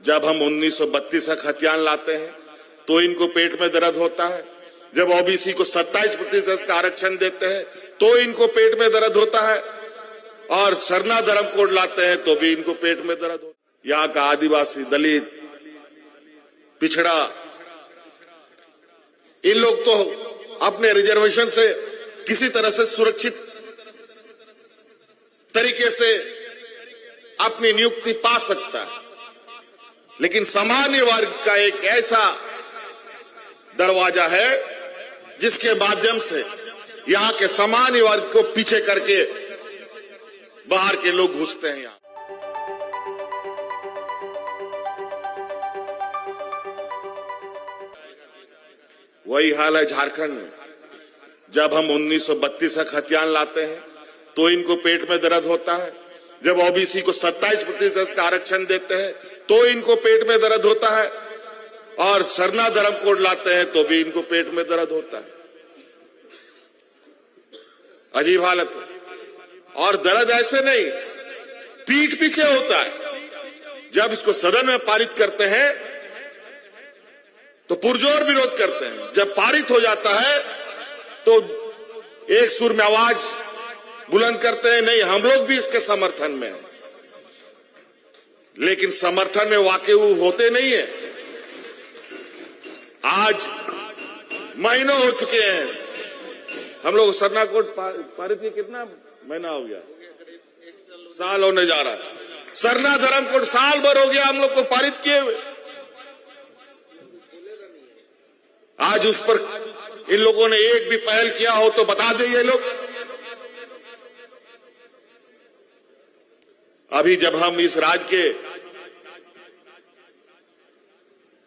जब हम 1932 का खतियान लाते हैं तो इनको पेट में दर्द होता है। जब ओबीसी को 27% का आरक्षण देते हैं तो इनको पेट में दर्द होता है, और सरना धर्म कोड लाते हैं तो भी इनको पेट में दर्द होता है। यहाँ का आदिवासी, दलित, पिछड़ा, इन लोग तो अपने रिजर्वेशन से किसी तरह से सुरक्षित तरीके से अपनी नियुक्ति पा सकता है, लेकिन सामान्य वर्ग का एक ऐसा दरवाजा है जिसके माध्यम से यहां के सामान्य वर्ग को पीछे करके बाहर के लोग घुसते हैं। यहां वही हाल है झारखंड में। जब हम 1932 का खतियान लाते हैं तो इनको पेट में दर्द होता है। जब ओबीसी को 27% का आरक्षण देते हैं तो इनको पेट में दर्द होता है, और सरना धर्म कोड लाते हैं तो भी इनको पेट में दर्द होता है। अजीब हालत है। और दर्द ऐसे नहीं, पीठ पीछे होता है। जब इसको सदन में पारित करते हैं तो पुरजोर विरोध करते हैं। जब पारित हो जाता है तो एक सुर में आवाज बुलंद करते हैं, नहीं हम लोग भी इसके समर्थन में हैं। लेकिन समर्थन में वाकई वो होते नहीं है। आज महीनों हो चुके हैं, हम लोग सरना कोड पारित किए, कितना महीना हो गया, साल होने जा रहा है। सरना धर्म कोड साल भर हो गया हम लोग को पारित किए हुए। आज उस पर इन लोगों ने एक भी पहल किया हो तो बता दे ये लोग। अभी जब हम इस राज्य के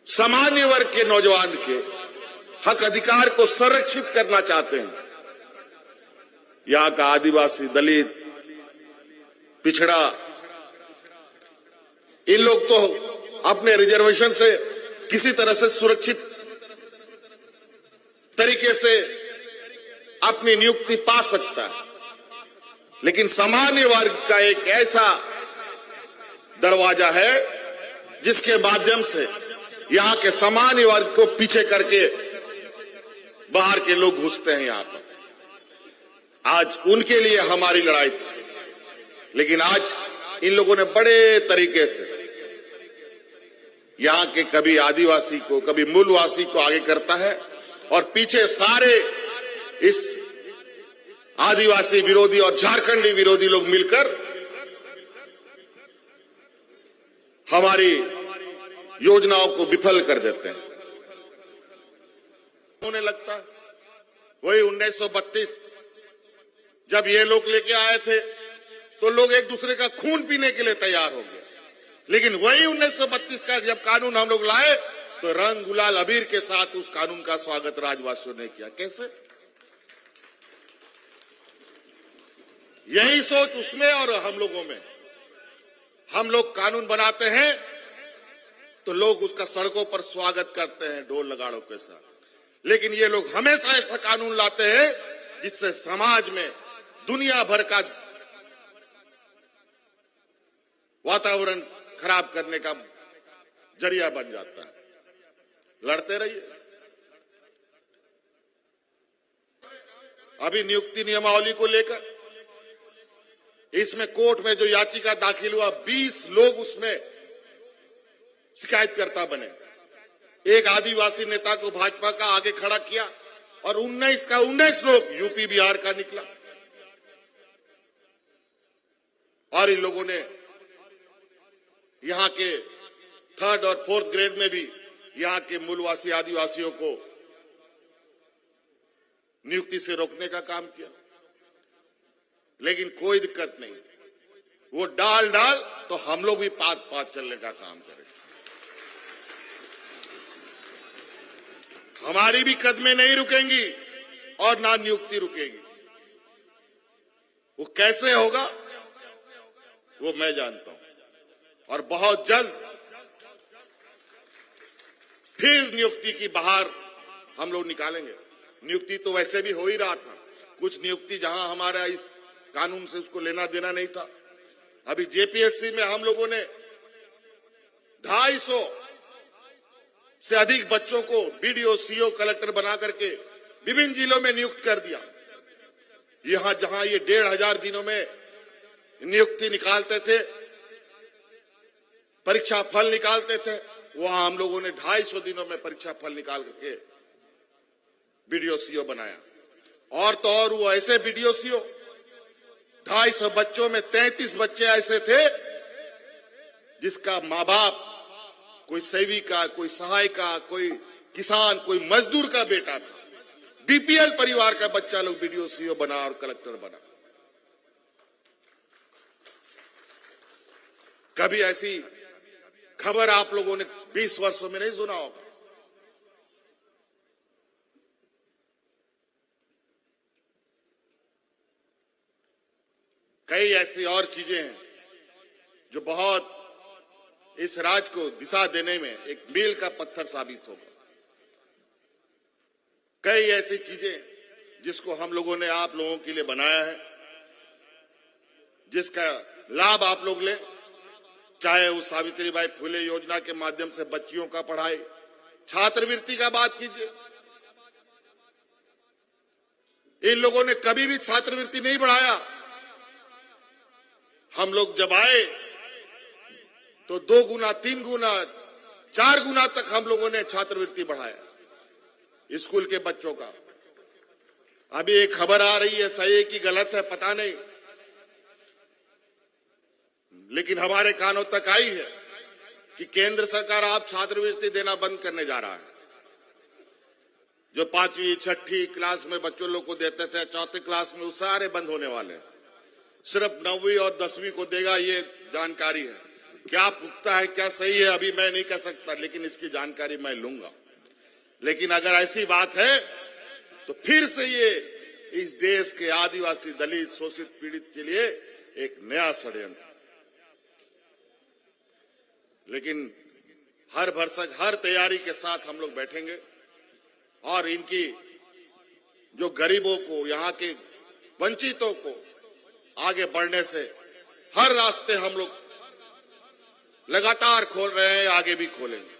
सामान्य वर्ग के नौजवान के हक अधिकार को संरक्षित करना चाहते हैं, यहां का आदिवासी, दलित, पिछड़ा, इन लोग तो अपने रिजर्वेशन से किसी तरह से सुरक्षित तरीके से अपनी नियुक्ति पा सकता है, लेकिन सामान्य वर्ग का एक ऐसा दरवाजा है जिसके माध्यम से यहां के सामान्य वर्ग को पीछे करके बाहर के लोग घुसते हैं। यहां पर आज उनके लिए हमारी लड़ाई थी, लेकिन आज इन लोगों ने बड़े तरीके से यहां के कभी आदिवासी को, कभी मूलवासी को आगे करता है, और पीछे सारे इस आदिवासी विरोधी और झारखंडी विरोधी लोग मिलकर हमारी योजनाओं को विफल कर देते हैं। होने लगता है वही 1932 जब ये लोग लेके आए थे तो लोग एक दूसरे का खून पीने के लिए तैयार हो गए, लेकिन वही 1932 का जब कानून हम लोग लाए तो रंग गुलाल अबीर के साथ उस कानून का स्वागत राज्यवासियों ने किया। कैसे? यही सोच उसमें और हम लोगों में। हम लोग कानून बनाते हैं तो लोग उसका सड़कों पर स्वागत करते हैं ढोल नगाड़ों के साथ, लेकिन ये लोग हमेशा ऐसा कानून लाते हैं जिससे समाज में दुनिया भर का वातावरण खराब करने का जरिया बन जाता है। लड़ते रहिए। अभी नियुक्ति नियमावली को लेकर इसमें कोर्ट में जो याचिका दाखिल हुआ, 20 लोग उसमें शिकायतकर्ता बने। एक आदिवासी नेता को भाजपा का आगे खड़ा किया और 19 लोग यूपी बिहार का निकला। और इन लोगों ने यहां के 3rd और 4th ग्रेड में भी यहां के मूलवासी आदिवासियों को नियुक्ति से रोकने का काम किया, लेकिन कोई दिक्कत नहीं। वो डाल तो हम लोग भी पात चलने का काम करें। हमारी भी कदमें नहीं रुकेंगी और ना नियुक्ति रुकेगी। वो कैसे होगा वो मैं जानता हूं, और बहुत जल्द फिर नियुक्ति की बहार हम लोग निकालेंगे। नियुक्ति तो वैसे भी हो ही रहा था, कुछ नियुक्ति जहां हमारा इस कानून से उसको लेना देना नहीं था। अभी जेपीएससी में हम लोगों ने धारा 250 से अधिक बच्चों को बीडीओ, सीओ, कलेक्टर बना करके विभिन्न जिलों में नियुक्त कर दिया। यहां जहां ये 1500 दिनों में नियुक्ति निकालते थे, परीक्षा फल निकालते थे, वहां हम लोगों ने 250 दिनों में परीक्षा फल निकाल करके बीडीओ, सीओ बनाया। और तो और वो ऐसे बीडीओ, सीओ, 250 बच्चों में 33 बच्चे ऐसे थे जिसका माँ बाप कोई सेविका, कोई सहायिका, कोई किसान, कोई मजदूर का बेटा था। बीपीएल परिवार का बच्चा लोग बीडीओ, सीओ बना और कलेक्टर बना। कभी ऐसी खबर आप लोगों ने 20 वर्षों में नहीं सुना होगा। कई ऐसी और चीजें हैं जो बहुत इस राज्य को दिशा देने में एक मील का पत्थर साबित होगा। कई ऐसी चीजें जिसको हम लोगों ने आप लोगों के लिए बनाया है, जिसका लाभ आप लोग ले, चाहे वो सावित्रीबाई फुले योजना के माध्यम से बच्चियों का पढ़ाई, छात्रवृत्ति का बात कीजिए। इन लोगों ने कभी भी छात्रवृत्ति नहीं बढ़ाया। हम लोग जब आए तो 2 गुना, 3 गुना, 4 गुना तक हम लोगों ने छात्रवृत्ति बढ़ाया स्कूल के बच्चों का। अभी एक खबर आ रही है, सही है कि गलत है पता नहीं, लेकिन हमारे कानों तक आई है कि केंद्र सरकार आप छात्रवृत्ति देना बंद करने जा रहा है। जो 5वीं 6ठी क्लास में बच्चों लोग को देते थे, 4थे क्लास में, वो सारे बंद होने वाले हैं। सिर्फ 9वीं और 10वीं को देगा, ये जानकारी है। क्या पुख्ता है, क्या सही है, अभी मैं नहीं कह सकता, लेकिन इसकी जानकारी मैं लूंगा। लेकिन अगर ऐसी बात है तो फिर से ये इस देश के आदिवासी, दलित, शोषित, पीड़ित के लिए एक नया षड्यंत्र। लेकिन हर भरसक, हर तैयारी के साथ हम लोग बैठेंगे और इनकी जो गरीबों को, यहाँ के वंचितों को आगे बढ़ने से हर रास्ते हम लोग लगातार खोल रहे हैं, आगे भी खोलेंगे।